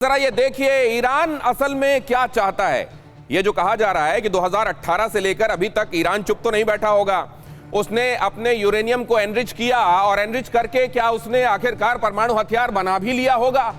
जरा ये देखिए ईरान असल में क्या चाहता है। ये जो कहा जा रहा है कि 2018 से लेकर अभी तक ईरान चुप तो नहीं बैठा होगा। उसने अपने यूरेनियम को एनरिच किया और एनरिच करके क्या उसने आखिरकार परमाणु हथियार बना भी लिया होगा।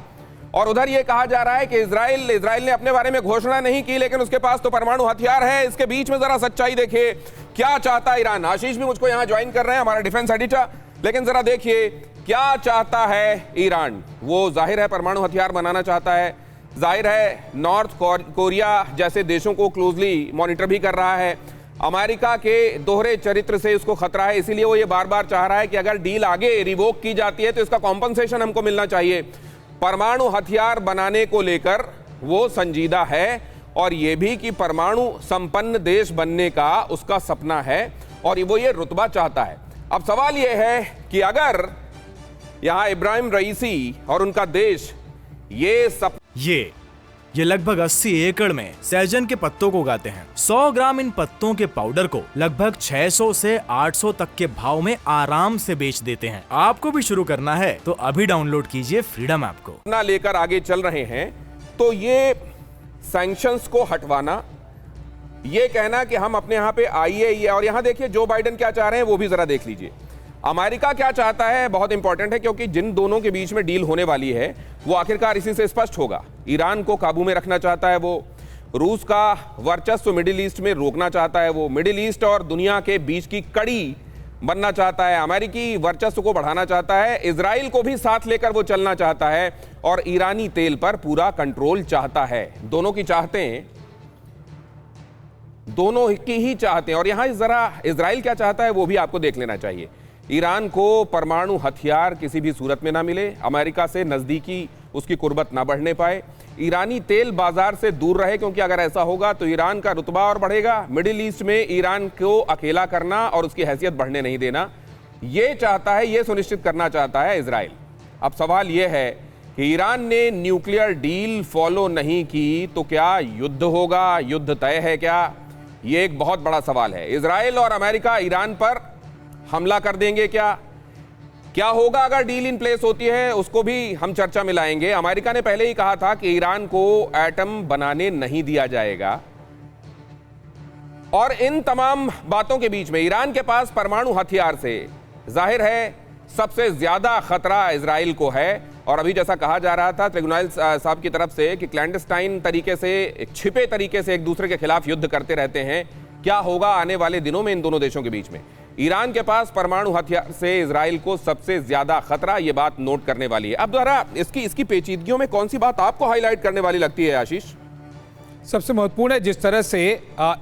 और उधर ये कहा जा रहा है कि इजराइल ने अपने बारे में घोषणा नहीं की, लेकिन उसके पास तो परमाणु हथियार है। इसके बीच में जरा सच्चाई देखिए, क्या चाहता है ईरान। आशीष भी मुझको यहां ज्वाइन कर रहे हैं, हमारा डिफेंस एडिटर। लेकिन जरा देखिए क्या चाहता है ईरान। वो जाहिर है परमाणु हथियार बनाना चाहता है, जाहिर है नॉर्थ कोरिया जैसे देशों को क्लोजली मॉनिटर भी कर रहा है। अमेरिका के दोहरे चरित्र से उसको खतरा है, इसीलिए वो ये बार बार चाह रहा है कि अगर डील आगे रिवोक की जाती है तो इसका कॉम्पनसेशन हमको मिलना चाहिए। परमाणु हथियार बनाने को लेकर वो संजीदा है और ये भी कि परमाणु संपन्न देश बनने का उसका सपना है और वो ये रुतबा चाहता है। अब सवाल ये है कि अगर यहां इब्राहिम रईसी और उनका देश ये लगभग 80 एकड़ में सहजन के पत्तों को उगाते हैं। 100 ग्राम इन पत्तों के पाउडर को लगभग 600 से 800 तक के भाव में आराम से बेच देते हैं। आपको भी शुरू करना है तो अभी डाउनलोड कीजिए फ्रीडम ऐप को। ना लेकर आगे चल रहे हैं तो ये सैंक्शंस को हटवाना, ये कहना कि हम अपने यहाँ पे आइए, और यहाँ देखिए जो बाइडेन क्या चाह रहे हैं वो भी जरा देख लीजिए। अमेरिका क्या चाहता है बहुत इंपॉर्टेंट है, क्योंकि जिन दोनों के बीच में डील होने वाली है वो आखिरकार इसी से स्पष्ट होगा। ईरान को काबू में रखना चाहता है वो, रूस का वर्चस्व मिडिल ईस्ट में रोकना चाहता है वो, मिडिल ईस्ट और दुनिया के बीच की कड़ी बनना चाहता है, अमेरिकी वर्चस्व को बढ़ाना चाहता है, इजराइल को भी साथ लेकर वो चलना चाहता है और ईरानी तेल पर पूरा कंट्रोल चाहता है। दोनों की चाहते हैं, दोनों की ही चाहते हैं। और यहां जरा इजराइल क्या चाहता है वो भी आपको देख लेना चाहिए। ईरान को परमाणु हथियार किसी भी सूरत में ना मिले, अमेरिका से नजदीकी उसकी कुर्बत ना बढ़ने पाए, ईरानी तेल बाजार से दूर रहे, क्योंकि अगर ऐसा होगा तो ईरान का रुतबा और बढ़ेगा। मिडिल ईस्ट में ईरान को अकेला करना और उसकी हैसियत बढ़ने नहीं देना, ये चाहता है, ये सुनिश्चित करना चाहता है इजराइल। अब सवाल यह है कि ईरान ने न्यूक्लियर डील फॉलो नहीं की तो क्या युद्ध होगा, युद्ध तय है क्या, ये एक बहुत बड़ा सवाल है। इजराइल और अमेरिका ईरान पर हमला कर देंगे क्या होगा अगर डील इन प्लेस होती है, उसको भी हम चर्चा में लाएंगे। अमेरिका ने पहले ही कहा था कि ईरान को एटम बनाने नहीं दिया जाएगा, और इन तमाम बातों के बीच में ईरान के पास परमाणु हथियार से जाहिर है सबसे ज्यादा खतरा इजराइल को है। और अभी जैसा कहा जा रहा था ट्रिब्यूनल साहब की तरफ से कि क्लैंडस्टाइन तरीके से, छिपे तरीके से एक दूसरे के खिलाफ युद्ध करते रहते हैं, क्या होगा आने वाले दिनों में इन दोनों देशों के बीच में। ईरान के पास परमाणु हथियार से इजराइल को सबसे ज्यादा खतरा, ये बात नोट करने वाली है। अब जरा इसकी पेचीदगियों में कौन सी बात आपको हाईलाइट करने वाली लगती है आशीष? सबसे महत्वपूर्ण है जिस तरह से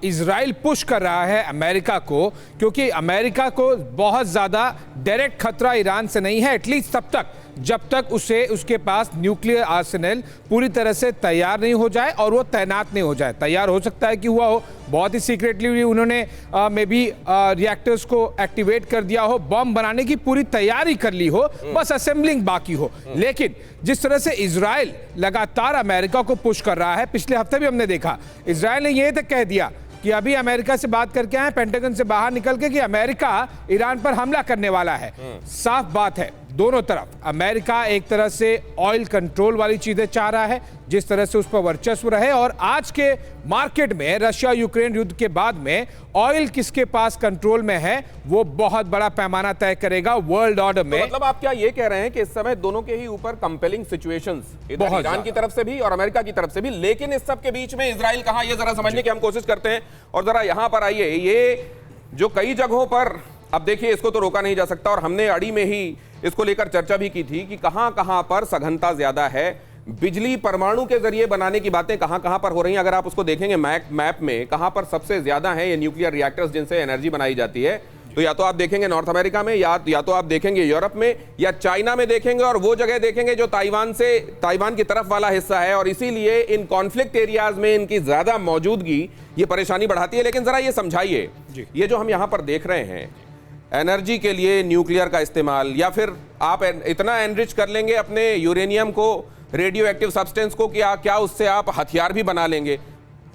इजराइल पुश कर रहा है अमेरिका को, क्योंकि अमेरिका को बहुत ज्यादा डायरेक्ट खतरा ईरान से नहीं है, एटलीस्ट तब तक जब तक उसके पास न्यूक्लियर आर्सेनल पूरी तरह से तैयार नहीं हो जाए और वो तैनात नहीं हो जाए। तैयार हो सकता है कि हुआ हो, बहुत ही सीक्रेटली उन्होंने मे बी रिएक्टर्स को एक्टिवेट कर दिया हो, बम बनाने की पूरी तैयारी कर ली हो, बस असेंबलिंग बाकी हो। लेकिन जिस तरह से इजराइल लगातार अमेरिका को पुश कर रहा है, पिछले हफ्ते भी हमने देखा इजराइल ने यह तक कह दिया कि अभी अमेरिका से बात करके आए, पेंटागन से बाहर निकल के, कि अमेरिका ईरान पर हमला करने वाला है। साफ बात है दोनों तरफ, अमेरिका एक तरह से ऑयल कंट्रोल वाली चीजें चाह रहा है, जिस तरह से उस पर वर्चस्व रहे, और आज के मार्केट में रशिया यूक्रेन युद्ध के बाद में ऑयल किसके पास कंट्रोल में है वो बहुत बड़ा पैमाना तय करेगा वर्ल्ड ऑर्डर में। तो मतलब आप क्या ये कह रहे हैं कि इस समय दोनों के ही ऊपर कंपेलिंग सिचुएशंस, ईरान की तरफ से भी और अमेरिका की तरफ से भी, लेकिन इस सब के बीच में इजराइल कहां, ये जरा समझने की हम कोशिश करते हैं। और जरा यहां पर आइए, ये जो कई जगहों पर, अब देखिए इसको तो रोका नहीं जा सकता, और हमने अड़ी में ही इसको लेकर चर्चा भी की थी कि कहां कहां पर सघनता ज्यादा है। बिजली परमाणु के जरिए बनाने की बातें कहां कहां पर हो रही हैं, अगर आप उसको देखेंगे मैप में कहां पर सबसे ज्यादा है ये न्यूक्लियर रिएक्टर्स जिनसे एनर्जी बनाई जाती है, तो या तो आप देखेंगे नॉर्थ अमेरिका में, या तो आप देखेंगे यूरोप में, या चाइना में देखेंगे, और वो जगह देखेंगे जो ताइवान की तरफ वाला हिस्सा है। और इसीलिए इन कॉन्फ्लिक्ट एरियाज में इनकी ज्यादा मौजूदगी ये परेशानी बढ़ाती है। लेकिन जरा ये समझाइए, ये जो हम यहां पर देख रहे हैं एनर्जी के लिए न्यूक्लियर का इस्तेमाल, या फिर आप इतना एनरिच कर लेंगे अपने यूरेनियम को, रेडियो एक्टिव सब्सटेंस को, क्या उससे आप हथियार भी बना लेंगे।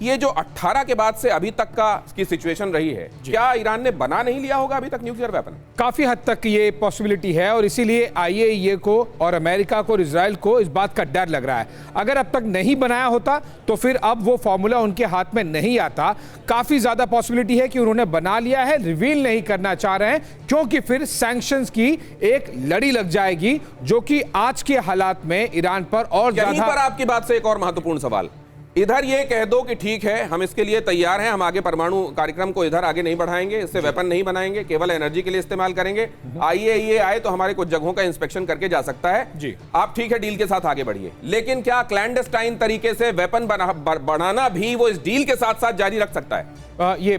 ये जो 18 के बाद से अभी तक की सिचुएशन रही है, क्या ईरान ने बना नहीं लिया होगा अभी तक न्यूक्लियर वेपन? काफी हद तक ये पॉसिबिलिटी है और इसीलिए आईएईए को और अमेरिका को और इजराइल को इस बात का डर लग रहा है। अगर अब तक नहीं बनाया होता तो फिर अब वो फॉर्मूला उनके हाथ में नहीं आता। काफी ज्यादा पॉसिबिलिटी है कि उन्होंने बना लिया है, रिवील नहीं करना चाह रहे हैं, क्योंकि फिर सैंक्शंस की एक लड़ी लग जाएगी जो कि आज के हालात में ईरान पर और यहीं ज्यादा। पर आपकी बात से एक और महत्वपूर्ण सवाल, इधर ये कह दो कि ठीक है हम इसके लिए तैयार हैं, हम आगे परमाणु कार्यक्रम को इधर आगे नहीं बढ़ाएंगे, इससे वेपन नहीं बनाएंगे, केवल एनर्जी के लिए इस्तेमाल करेंगे, आईएईए आए तो हमारे कुछ जगहों का इंस्पेक्शन करके जा सकता है जी। आप ठीक है डील के साथ आगे बढ़िए, लेकिन क्या क्लैंडस्टाइन तरीके से वेपन बनाना भी वो इस डील के साथ साथ जारी रख सकता है? ये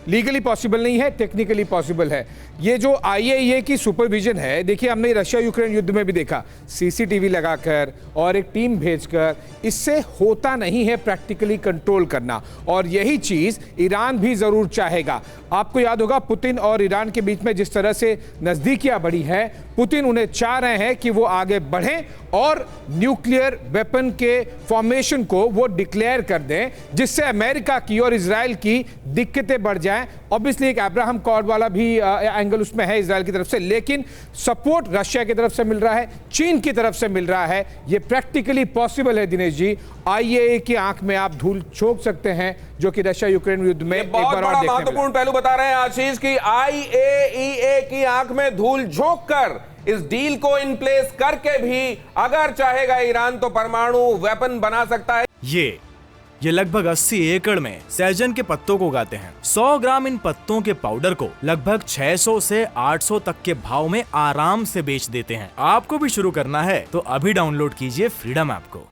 लीगली पॉसिबल नहीं है, टेक्निकली पॉसिबल है। ये जो आईएईए की सुपरविजन है, देखिए हमने रशिया यूक्रेन युद्ध में भी देखा, सीसीटीवी लगाकर और एक टीम भेजकर इससे होता नहीं है प्रैक्टिकली कंट्रोल करना, और यही चीज ईरान भी जरूर चाहेगा। आपको याद होगा पुतिन और ईरान के बीच में जिस तरह से नजदीकियां बढ़ी है, पुतिन उन्हें चाह रहे हैं कि वो आगे बढ़ें और न्यूक्लियर वेपन के फॉर्मेशन को वो डिक्लेयर कर दें, जिससे अमेरिका की और इजराइल की दिक्कतें बढ़ जाएं। ऑब्वियसली एक अब्राहम कॉर्ड वाला भी एंगल उसमें है इजराइल की तरफ से, लेकिन सपोर्ट रशिया की तरफ से मिल रहा है, चीन की तरफ से मिल रहा है। ये प्रैक्टिकली पॉसिबल है दिनेश जी। आईएईए की आंख में आप धूल झोंक सकते हैं, जो कि रशिया यूक्रेन युद्ध में एक बहुत बार बड़ा और देखने महत्वपूर्ण पहलू बता रहे हैं आशीष की आईएईए की आंख में धूल झोंक कर इस डील को इन प्लेस करके भी अगर चाहेगा ईरान तो परमाणु वेपन बना सकता है। ये लगभग 80 एकड़ में सहजन के पत्तों को उगाते हैं। 100 ग्राम इन पत्तों के पाउडर को लगभग 600 से 800 तक के भाव में आराम से बेच देते हैं। आपको भी शुरू करना है तो अभी डाउनलोड कीजिए फ्रीडम ऐप को।